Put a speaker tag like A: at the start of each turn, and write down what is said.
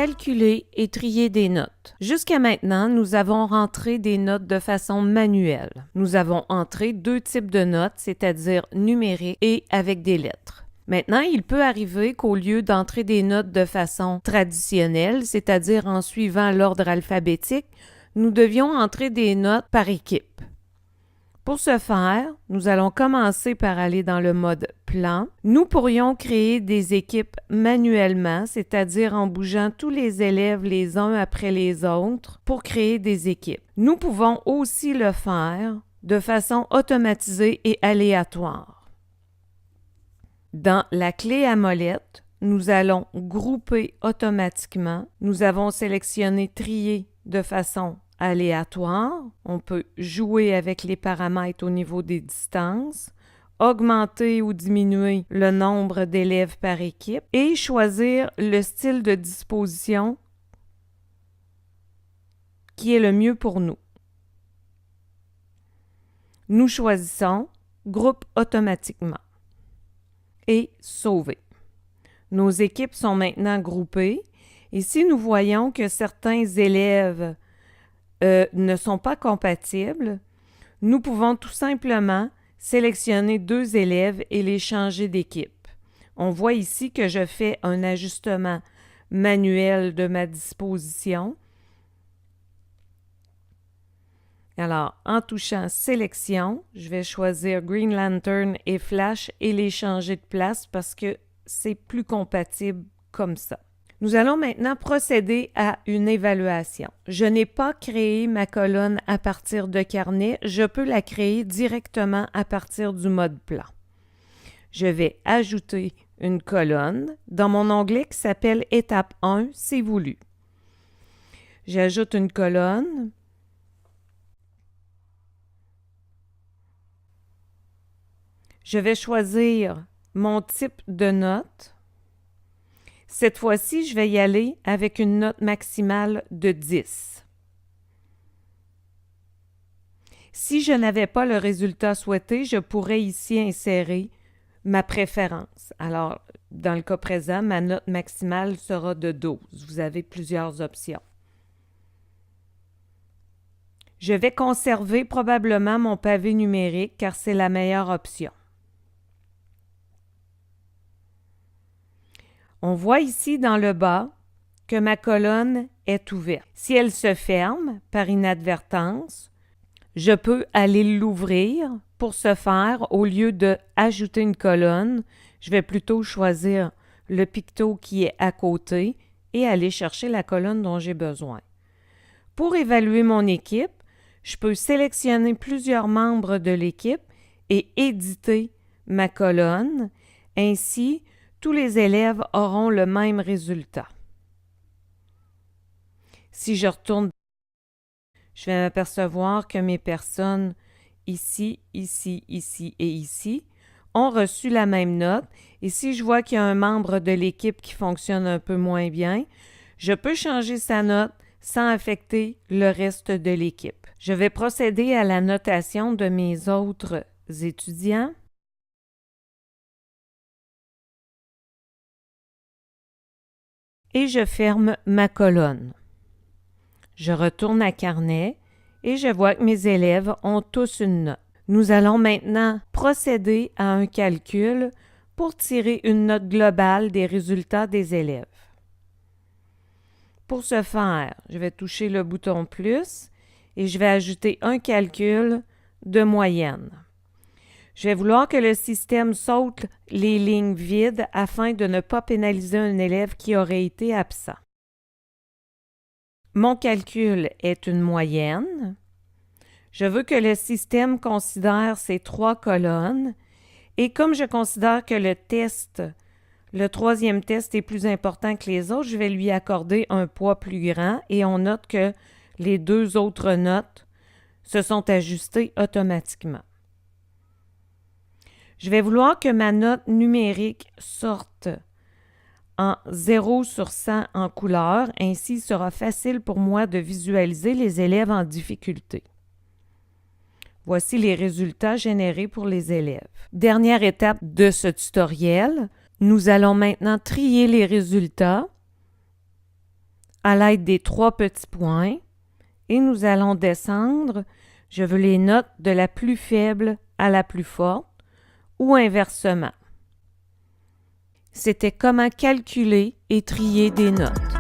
A: calculer et trier des notes. Jusqu'à maintenant, nous avons rentré des notes de façon manuelle. Nous avons entré deux types de notes, c'est-à-dire numériques et avec des lettres. Maintenant, il peut arriver qu'au lieu d'entrer des notes de façon traditionnelle, c'est-à-dire en suivant l'ordre alphabétique, nous devions entrer des notes par équipe. Pour ce faire, nous allons commencer par aller dans le mode plan. Nous pourrions créer des équipes manuellement, c'est-à-dire en bougeant tous les élèves les uns après les autres pour créer des équipes. Nous pouvons aussi le faire de façon automatisée et aléatoire. Dans la clé à molette, nous allons grouper automatiquement. Nous avons sélectionné trier de façon aléatoire. On peut jouer avec les paramètres au niveau des distances, augmenter ou diminuer le nombre d'élèves par équipe et choisir le style de disposition qui est le mieux pour nous. Nous choisissons groupe automatiquement et sauver. Nos équipes sont maintenant groupées et si nous voyons que certains élèves ne sont pas compatibles, nous pouvons tout simplement sélectionner deux élèves et les changer d'équipe. On voit ici que je fais un ajustement manuel de ma disposition. Alors, en touchant Sélection, je vais choisir Green Lantern et Flash et les changer de place parce que c'est plus compatible comme ça. Nous allons maintenant procéder à une évaluation. Je n'ai pas créé ma colonne à partir de carnet, je peux la créer directement à partir du mode plan. Je vais ajouter une colonne dans mon onglet qui s'appelle Étape 1, c'est voulu. J'ajoute une colonne. Je vais choisir mon type de note. Cette fois-ci, je vais y aller avec une note maximale de 10. Si je n'avais pas le résultat souhaité, je pourrais ici insérer ma préférence. Alors, dans le cas présent, ma note maximale sera de 12. Vous avez plusieurs options. Je vais conserver probablement mon pavé numérique car c'est la meilleure option. On voit ici dans le bas que ma colonne est ouverte. Si elle se ferme par inadvertance, je peux aller l'ouvrir. Pour ce faire, au lieu d'ajouter une colonne, je vais plutôt choisir le picto qui est à côté et aller chercher la colonne dont j'ai besoin. Pour évaluer mon équipe, je peux sélectionner plusieurs membres de l'équipe et éditer ma colonne. Ainsi, tous les élèves auront le même résultat. Si je retourne, je vais m'apercevoir que mes personnes ici, ici, ici et ici ont reçu la même note. Et si je vois qu'il y a un membre de l'équipe qui fonctionne un peu moins bien, je peux changer sa note sans affecter le reste de l'équipe. Je vais procéder à la notation de mes autres étudiants. Et je ferme ma colonne. Je retourne à carnet et je vois que mes élèves ont tous une note. Nous allons maintenant procéder à un calcul pour tirer une note globale des résultats des élèves. Pour ce faire, je vais toucher le bouton plus et je vais ajouter un calcul de moyenne. Je vais vouloir que le système saute les lignes vides afin de ne pas pénaliser un élève qui aurait été absent. Mon calcul est une moyenne. Je veux que le système considère ces trois colonnes et comme je considère que le troisième test est plus important que les autres, je vais lui accorder un poids plus grand et on note que les deux autres notes se sont ajustées automatiquement. Je vais vouloir que ma note numérique sorte en 0 sur 100 en couleur. Ainsi, il sera facile pour moi de visualiser les élèves en difficulté. Voici les résultats générés pour les élèves. Dernière étape de ce tutoriel, nous allons maintenant trier les résultats. à l'aide des 3 petits points et nous allons descendre. Je veux les notes de la plus faible à la plus forte ou inversement. C'était comment calculer et trier des notes.